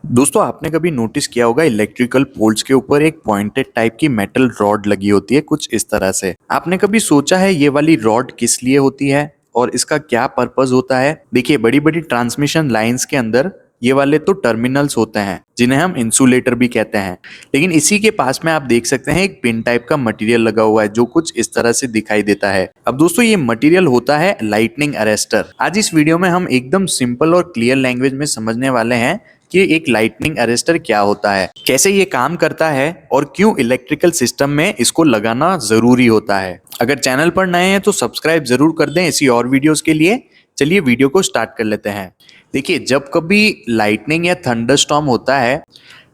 दोस्तों आपने कभी नोटिस किया होगा इलेक्ट्रिकल पोल्स के ऊपर एक पॉइंटेड टाइप की मेटल रॉड लगी होती है कुछ इस तरह से। आपने कभी सोचा है ये वाली रॉड किस लिए होती है और इसका क्या पर्पस होता है? देखिए बड़ी बड़ी ट्रांसमिशन लाइंस के अंदर ये वाले तो टर्मिनल्स होते हैं जिन्हें हम इंसुलेटर भी कहते हैं, लेकिन इसी के पास में आप देख सकते हैं एक पिन टाइप का मटेरियल लगा हुआ है जो कुछ इस तरह से दिखाई देता है। अब दोस्तों ये मटेरियल होता है लाइटनिंग अरेस्टर। आज इस वीडियो में हम एकदम सिंपल और क्लियर लैंग्वेज में समझने वाले हैं कि एक लाइटनिंग अरेस्टर क्या होता है, कैसे ये काम करता है और क्यों इलेक्ट्रिकल सिस्टम में इसको लगाना जरूरी होता है। अगर चैनल पर नए हैं तो सब्सक्राइब जरूर कर दें ऐसी और वीडियोस के लिए। चलिए वीडियो को स्टार्ट कर लेते हैं। देखिए जब कभी लाइटनिंग या थंडरस्टॉर्म होता है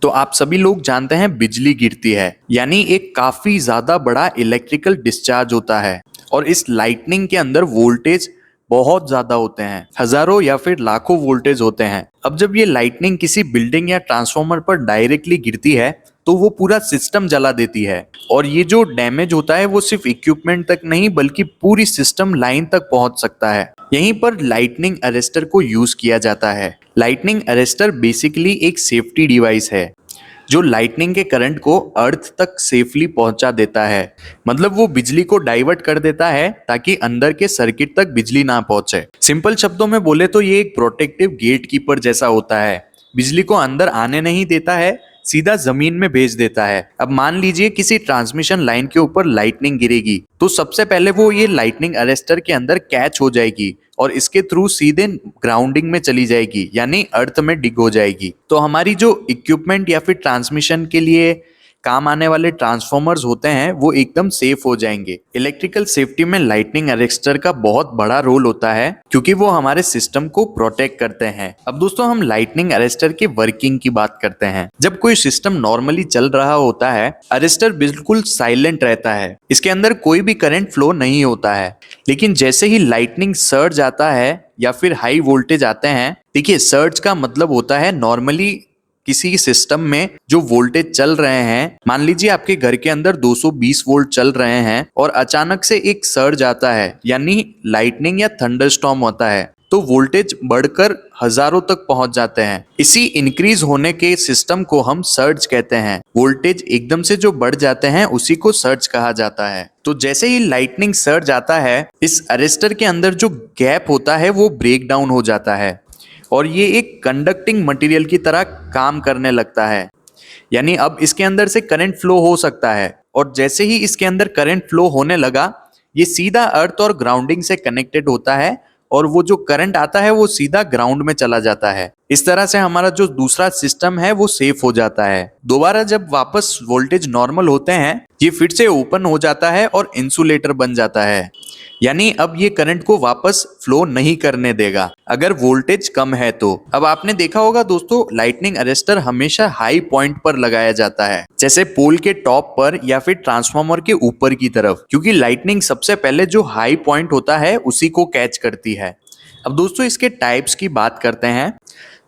तो आप सभी लोग जानते हैं बिजली गिरती है, यानी एक काफी ज्यादा बड़ा इलेक्ट्रिकल डिस्चार्ज होता है और इस लाइटनिंग के अंदर वोल्टेज बहुत ज्यादा होते हैं, हजारों या फिर लाखों वोल्टेज होते हैं। अब जब ये लाइटनिंग किसी बिल्डिंग या ट्रांसफार्मर पर डायरेक्टली गिरती है तो वो पूरा सिस्टम जला देती है और ये जो डैमेज होता है वो सिर्फ इक्विपमेंट तक नहीं बल्कि पूरी सिस्टम लाइन तक पहुंच सकता है। यहीं पर लाइटनिंग अरेस्टर को यूज किया जाता है। लाइटनिंग अरेस्टर बेसिकली एक सेफ्टी डिवाइस है जो लाइटनिंग के करंट को अर्थ तक सेफली पहुंचा देता है। मतलब वो बिजली को डाइवर्ट कर देता है ताकि अंदर के सर्किट तक बिजली ना पहुंचे। सिंपल शब्दों में बोले तो ये एक प्रोटेक्टिव गेट कीपर जैसा होता है। बिजली को अंदर आने नहीं देता है, सीधा जमीन में भेज देता है। अब मान लीजिए किसी ट्रांसमिशन लाइन के ऊपर लाइटनिंग गिरेगी तो सबसे पहले वो ये लाइटनिंग अरेस्टर के अंदर कैच हो जाएगी और इसके थ्रू सीधे ग्राउंडिंग में चली जाएगी, यानी अर्थ में डिग हो जाएगी। तो हमारी जो इक्विपमेंट या फिर ट्रांसमिशन के लिए काम आने वाले ट्रांसफॉर्मर्स होते हैं वो एकदम सेफ हो जाएंगे। इलेक्ट्रिकल सेफ्टी में लाइटनिंग अरेस्टर का बहुत बड़ा रोल होता है क्योंकि वो हमारे सिस्टम को प्रोटेक्ट करते हैं। अब दोस्तों हम लाइटनिंग अरेस्टर की वर्किंग की बात करते हैं। जब कोई सिस्टम नॉर्मली चल रहा होता है अरेस्टर बिल्कुल साइलेंट रहता है, इसके अंदर कोई भी करंट फ्लो नहीं होता है। लेकिन जैसे ही लाइटनिंग सर्ज आता है या फिर हाई वोल्टेज आते हैं, देखिए सर्ज का मतलब होता है नॉर्मली किसी सिस्टम में जो वोल्टेज चल रहे हैं, मान लीजिए आपके घर के अंदर 220 वोल्ट चल रहे हैं और अचानक से एक सर्ज आता है यानी लाइटनिंग या थंडरस्टॉर्म होता है तो वोल्टेज बढ़कर हजारों तक पहुंच जाते हैं। इसी इंक्रीज होने के सिस्टम को हम सर्ज कहते हैं। वोल्टेज एकदम से जो बढ़ जाते हैं उसी को सर्ज कहा जाता है। तो जैसे ही लाइटनिंग सर्ज आता है इस अरेस्टर के अंदर जो गैप होता है वो ब्रेक डाउन हो जाता है और ये एक कंडक्टिंग मटेरियल की तरह काम करने लगता है, यानी अब इसके अंदर से करंट फ्लो हो सकता है और जैसे ही इसके अंदर करंट फ्लो होने लगा ये सीधा अर्थ और ग्राउंडिंग से कनेक्टेड होता है और वो जो करंट आता है वो सीधा ग्राउंड में चला जाता है। इस तरह से हमारा जो दूसरा सिस्टम है वो सेफ हो जाता है। दोबारा जब वापस वोल्टेज नॉर्मल होते हैं ये फिर से ओपन हो जाता है और इंसुलेटर बन जाता है, यानी अब ये करंट को वापस फ्लो नहीं करने देगा अगर वोल्टेज कम है तो। अब आपने देखा होगा दोस्तों लाइटनिंग अरेस्टर हमेशा हाई पॉइंट पर लगाया जाता है, जैसे पोल के टॉप पर या फिर ट्रांसफार्मर के ऊपर की तरफ, क्योंकि लाइटनिंग सबसे पहले जो हाई पॉइंट होता है उसी को कैच करती है। अब दोस्तों इसके टाइप्स की बात करते हैं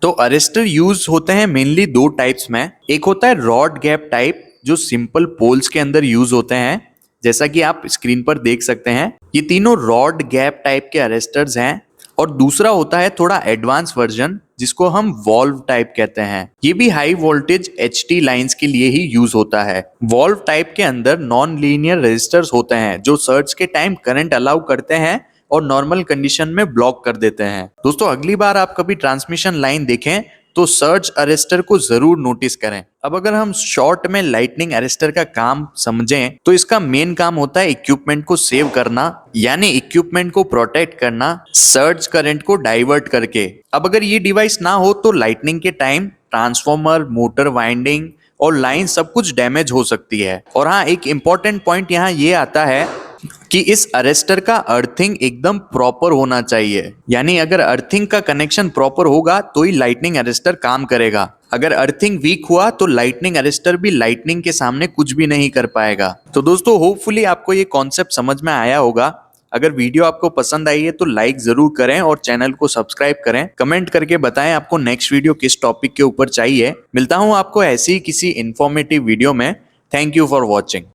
तो अरेस्टर यूज होते हैं मेनली दो टाइप्स में। एक होता है रॉड गैप टाइप जो सिंपल पोल्स के अंदर यूज होते हैं, जैसा कि आप स्क्रीन पर देख सकते हैं ये तीनों रॉड गैप टाइप के अरेस्टर्स हैं। और दूसरा होता है थोड़ा एडवांस वर्जन जिसको हम वॉल्व टाइप कहते हैं। ये भी हाई वोल्टेज एचटी लाइंस के लिए ही यूज होता है। वॉल्व टाइप के अंदर नॉन लीनियर रेजिस्टर्स होते हैं जो सर्ज के टाइम करंट अलाउ करते हैं और नॉर्मल कंडीशन में ब्लॉक कर देते हैं। दोस्तों अगली बार आप कभी ट्रांसमिशन लाइन देखें तो सर्ज अरेस्टर को जरूर नोटिस करें। अब अगर हम शॉर्ट में लाइटनिंग अरेस्टर का काम समझें तो इसका मेन काम होता है इक्विपमेंट को सेव करना, यानी इक्विपमेंट को प्रोटेक्ट करना सर्ज करंट को डाइवर्ट करके। अब अगर ये डिवाइस ना हो तो लाइटनिंग के टाइम ट्रांसफॉर्मर, मोटर वाइंडिंग और लाइन सब कुछ डैमेज हो सकती है। और हाँ एक इंपॉर्टेंट पॉइंट यहाँ ये आता है कि इस अरेस्टर का अर्थिंग एकदम प्रॉपर होना चाहिए, यानी अगर अर्थिंग का कनेक्शन प्रॉपर होगा तो ही लाइटनिंग अरेस्टर काम करेगा। अगर अर्थिंग वीक हुआ तो लाइटनिंग अरेस्टर भी लाइटनिंग के सामने कुछ भी नहीं कर पाएगा। तो दोस्तों होपफुली आपको ये कॉन्सेप्ट समझ में आया होगा। अगर वीडियो आपको पसंद आई है तो लाइक जरूर करें और चैनल को सब्सक्राइब करें। कमेंट करके बताएं आपको नेक्स्ट वीडियो किस टॉपिक के ऊपर चाहिए। मिलता हूं आपको ऐसी ही किसी इंफॉर्मेटिव वीडियो में। Thank you for watching.